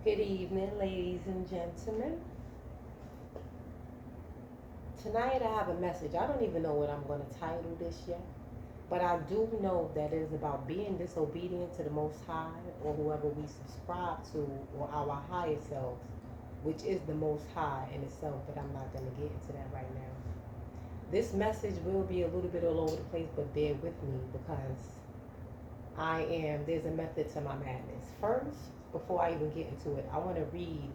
Good evening, ladies and gentlemen. Tonight I have a message. I don't even know what I'm going to title this yet, but I do know that it is about being disobedient to the Most High or whoever we subscribe to or our higher selves, which is the Most High in itself, but I'm not going to get into that right now. This message will be a little bit all over the place, but bear with me because there's a method to my madness. First, before I even get into it, I want to read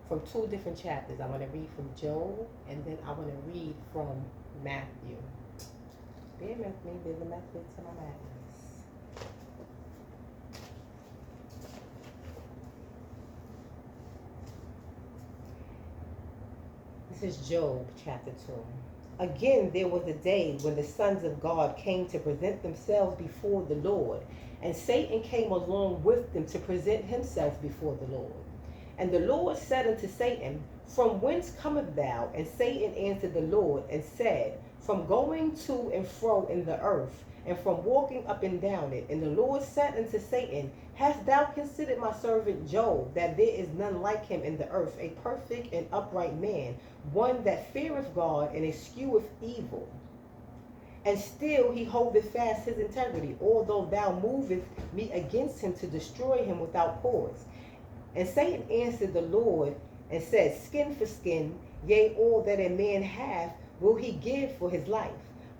from two different chapters. I want to read from Job, and then I want to read from Matthew. Bear with me, there's a method to my madness. This is Job chapter 2. Again, there was a day when the sons of God came to present themselves before the Lord, and Satan came along with them to present himself before the Lord. And the Lord said unto Satan, From whence comest thou? And Satan answered the Lord and said, From going to and fro in the earth, and from walking up and down it. And the Lord said unto Satan, Hast thou considered my servant Job, that there is none like him in the earth, a perfect and upright man, one that feareth God and escheweth evil? And still he holdeth fast his integrity, although thou movest me against him to destroy him without cause. And Satan answered the Lord and said, Skin for skin, yea, all that a man hath will he give for his life.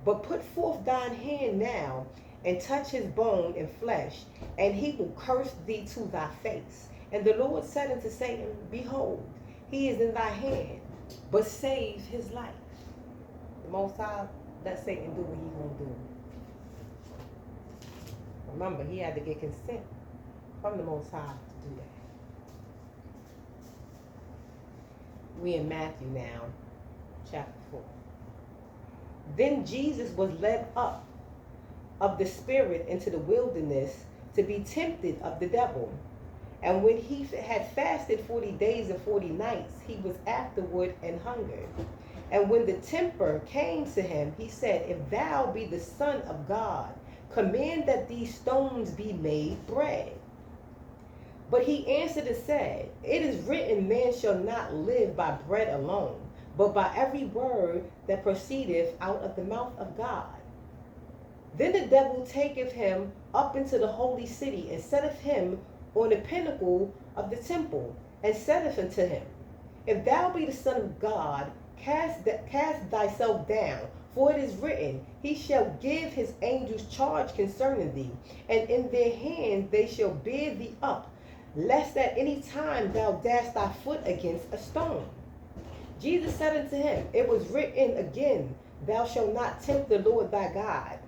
But put forth thine hand now, and touch his bone and flesh, and he will curse thee to thy face. And the Lord said unto Satan, Behold, he is in thy hand, but save his life. The Most High let Satan do what he's going to do. Remember, he had to get consent from the Most High to do that. We in Matthew now, chapter 4. Then Jesus was led up of the Spirit into the wilderness to be tempted of the devil. And when he had fasted 40 days and 40 nights, he was afterward and hungered. And when the tempter came to him, he said, If thou be the Son of God, command that these stones be made bread. But he answered and said, It is written, Man shall not live by bread alone, but by every word that proceedeth out of the mouth of God. Then the devil taketh him up into the holy city, and setteth him on the pinnacle of the temple, and saith unto him, If thou be the Son of God, cast thyself down, for it is written, He shall give his angels charge concerning thee, and in their hands they shall bear thee up, lest at any time thou dash thy foot against a stone. Jesus said unto him, It was written again, Thou shalt not tempt the Lord thy God.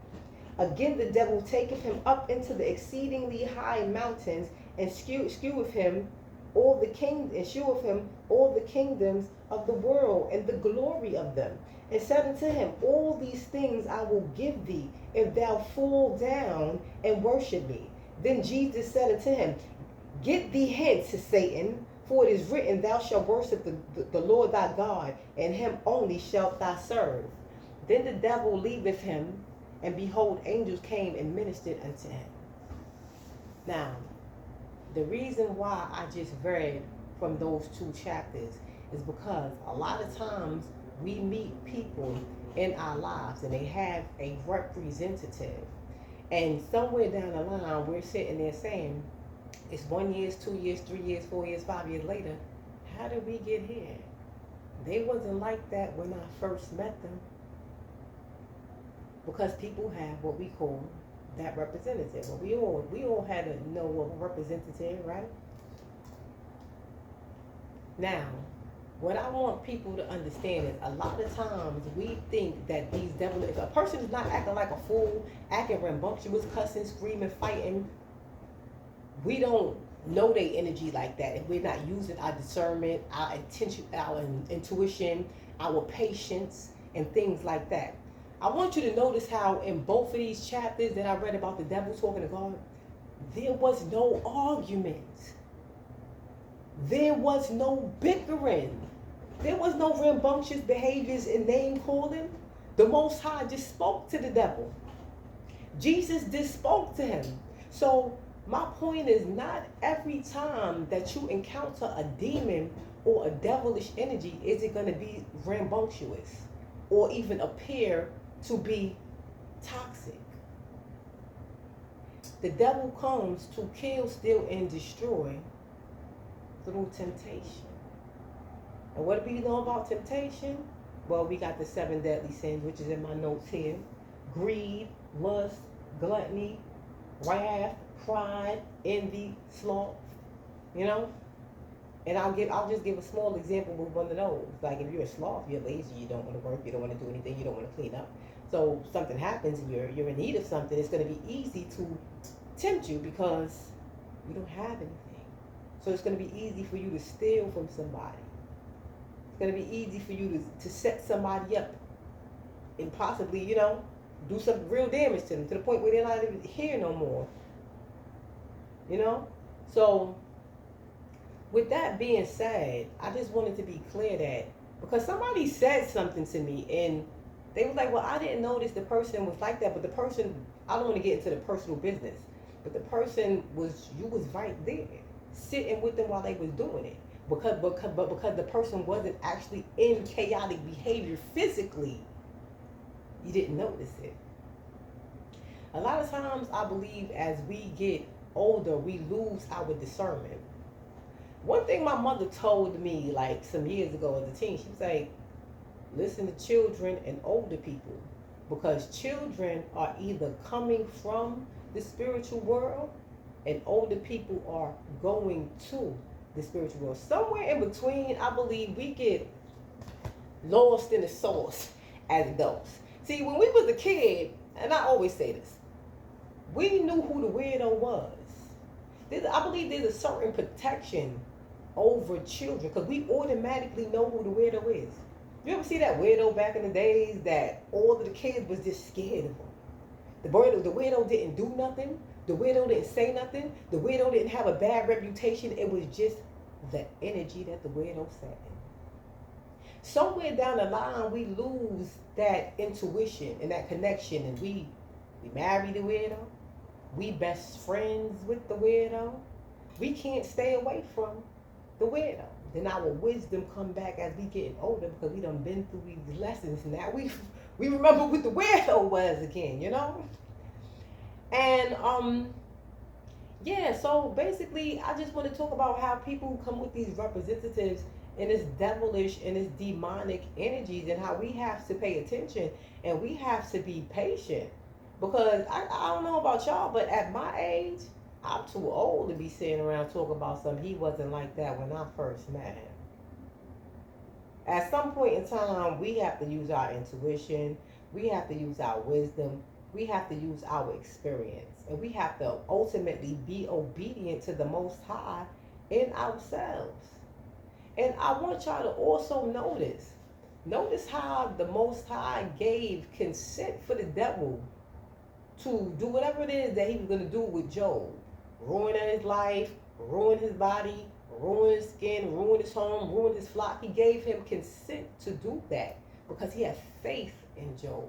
Again the devil taketh him up into the exceedingly high mountains, and sheweth him all the kingdoms of the world and the glory of them, and said unto him, All these things I will give thee, if thou fall down and worship me. Then Jesus said unto him, Get thee hence, Satan, for it is written, Thou shalt worship the Lord thy God, and him only shalt thou serve. Then the devil leaveth him, and behold, angels came and ministered unto him. Now, the reason why I just read from those two chapters is because a lot of times we meet people in our lives and they have a representative. And somewhere down the line, we're sitting there saying, it's 1 year, 2 years, 3 years, 4 years, 5 years later. How did we get here? They wasn't like that when I first met them. Because people have what we call that representative. Well, we all had to know a representative, right? Now, what I want people to understand is a lot of times we think that these devils, if a person is not acting like a fool, acting rambunctious, cussing, screaming, fighting, we don't know their energy like that if we're not using our discernment, our intuition, our patience, and things like that. I want you to notice how in both of these chapters that I read about the devil talking to God, there was no argument. There was no bickering. There was no rambunctious behaviors and name calling. The Most High just spoke to the devil. Jesus just spoke to him. So My point is, not every time that you encounter a demon or a devilish energy is it going to be rambunctious or even appear to be toxic. The devil comes to kill, steal, and destroy through temptation. And what do we know about temptation? Well, we got the 7 deadly sins, which is in my notes here: greed, lust, gluttony, wrath, pride, envy, sloth. You know? And I'll just give a small example with one of those. Like, if you're a sloth, you're lazy, you don't want to work, you don't want to do anything, you don't want to clean up. So something happens and you're in need of something, it's going to be easy to tempt you because you don't have anything. So it's going to be easy for you to steal from somebody. It's going to be easy for you to set somebody up and possibly, do some real damage to them, to the point where they're not even here no more. So with that being said, I just wanted to be clear that, because somebody said something to me and they was like, well, I didn't notice the person was like that, but the person, I don't want to get into the personal business, but the person you was right there, sitting with them while they was doing it. Because the person wasn't actually in chaotic behavior physically, you didn't notice it. A lot of times I believe as we get older, we lose our discernment. One thing my mother told me like some years ago as a teen, she was like, listen to children and older people, because children are either coming from the spiritual world and older people are going to the spiritual world. Somewhere in between, I believe we get lost in the sauce as adults. See, when we was a kid, and I always say this, we knew who the weirdo was. I believe there's a certain protection over children because we automatically know who the weirdo is. You ever see that weirdo back in the days that all of the kids was just scared of him? The weirdo didn't do nothing. The weirdo didn't say nothing. The weirdo didn't have a bad reputation. It was just the energy that the weirdo sat in. Somewhere down the line, we lose that intuition and that connection, and we marry the weirdo. We best friends with the weirdo. We can't stay away from the weirdo. Then our wisdom come back as we get older because we done been through these lessons. Now we remember what the weirdo was again, And so basically I just want to talk about how people come with these representatives and this devilish and this demonic energies, and how we have to pay attention and we have to be patient. Because I don't know about y'all, but at my age, I'm too old to be sitting around talking about something. He wasn't like that when I first met him. At some point in time, we have to use our intuition. We have to use our wisdom. We have to use our experience. And we have to ultimately be obedient to the Most High in ourselves. And I want y'all to also notice how the Most High gave consent for the devil to do whatever it is that he was going to do with Job. Ruin his life, ruin his body, ruin his skin, ruin his home, ruin his flock. He gave him consent to do that because he had faith in Job.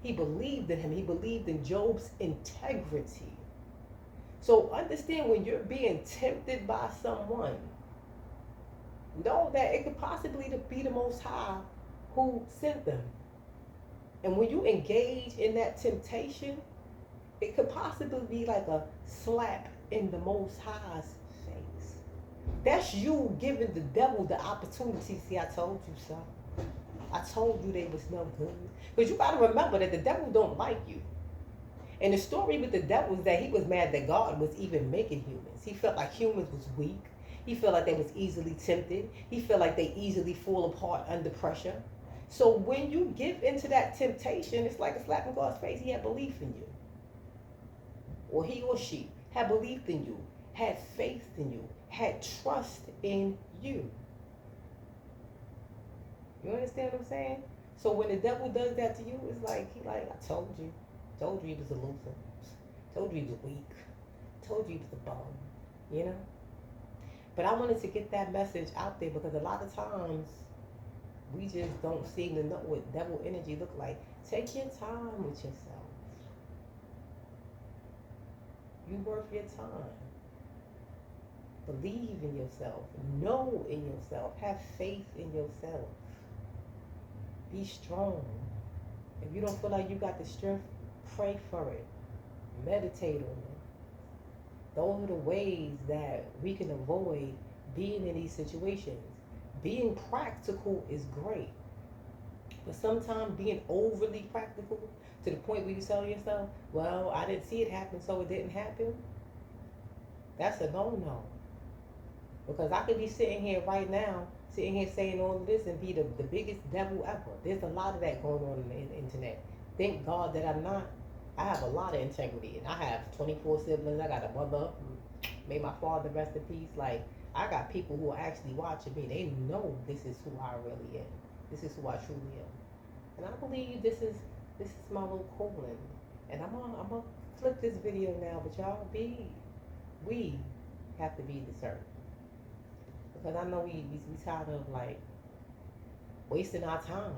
He believed in him. He believed in Job's integrity. So understand, when you're being tempted by someone, know that it could possibly be the Most High who sent them. And when you engage in that temptation, it could possibly be like a slap in the Most High's face. That's you giving the devil the opportunity. See, I told you so. I told you they was no good. Because you got to remember that the devil don't like you. And the story with the devil is that he was mad that God was even making humans. He felt like humans was weak. He felt like they was easily tempted. He felt like they easily fall apart under pressure. So when you give into that temptation, it's like a slap in God's face. He had belief in you. Or he or she had belief in you, had faith in you, had trust in you. You understand what I'm saying? So when the devil does that to you, it's like, I told you he was a loser. Told you he was weak. Told you he was a bum, But I wanted to get that message out there because a lot of times we just don't seem to know what devil energy look like. Take your time with yourself. You worth your time. Believe in yourself. Know in yourself. Have faith in yourself. Be strong. If you don't feel like you got the strength, pray for it. Meditate on it. Those are the ways that we can avoid being in these situations. Being practical is great. But sometimes being overly practical to the point where you tell yourself, well, I didn't see it happen, so it didn't happen. That's a no-no. Because I could be sitting here right now, sitting here saying all of this and be the biggest devil ever. There's a lot of that going on in the internet. Thank God that I'm not. I have a lot of integrity. And I have 24 siblings. I got a mother. May my father rest in peace. Like, I got people who are actually watching me. They know this is who I really am. This is who I truly am. And I believe this is my little calling. And I'm gonna flip this video now, but y'all we have to be discerning. Because I know we tired of like wasting our time.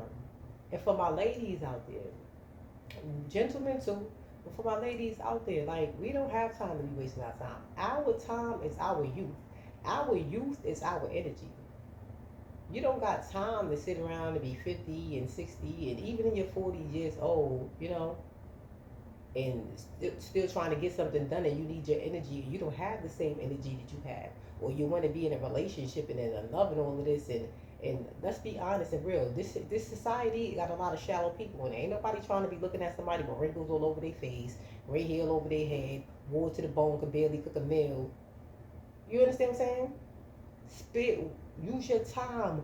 And for my ladies out there, gentlemen too, but for my ladies out there, like, we don't have time to be wasting our time. Our time is our youth. Our youth is our energy. You don't got time to sit around and be 50 and 60 and even in your 40 years old, and still trying to get something done, and you need your energy. You don't have the same energy that you have, or you want to be in a relationship and then loving all of this. And let's be honest and real. This society got a lot of shallow people, and ain't nobody trying to be looking at somebody with wrinkles all over their face, gray hair all over their head, wore to the bone, can barely cook a meal. You understand what I'm saying? Use your time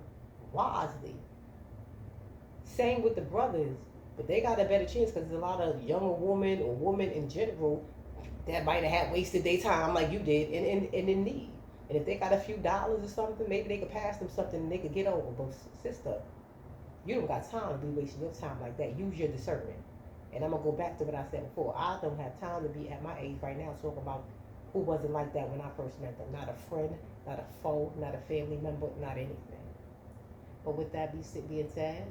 wisely. Same with the brothers. But they got a better chance because there's a lot of younger women or women in general that might have had wasted their time like you did and in need. And if they got a few dollars or something, maybe they could pass them something and they could get over. But sister, you don't got time to be wasting your time like that. Use your discernment. And I'm going to go back to what I said before. I don't have time to be at my age right now talking about who wasn't like that when I first met them. Not a friend, not a foe, not a family member, not anything. But with that being said,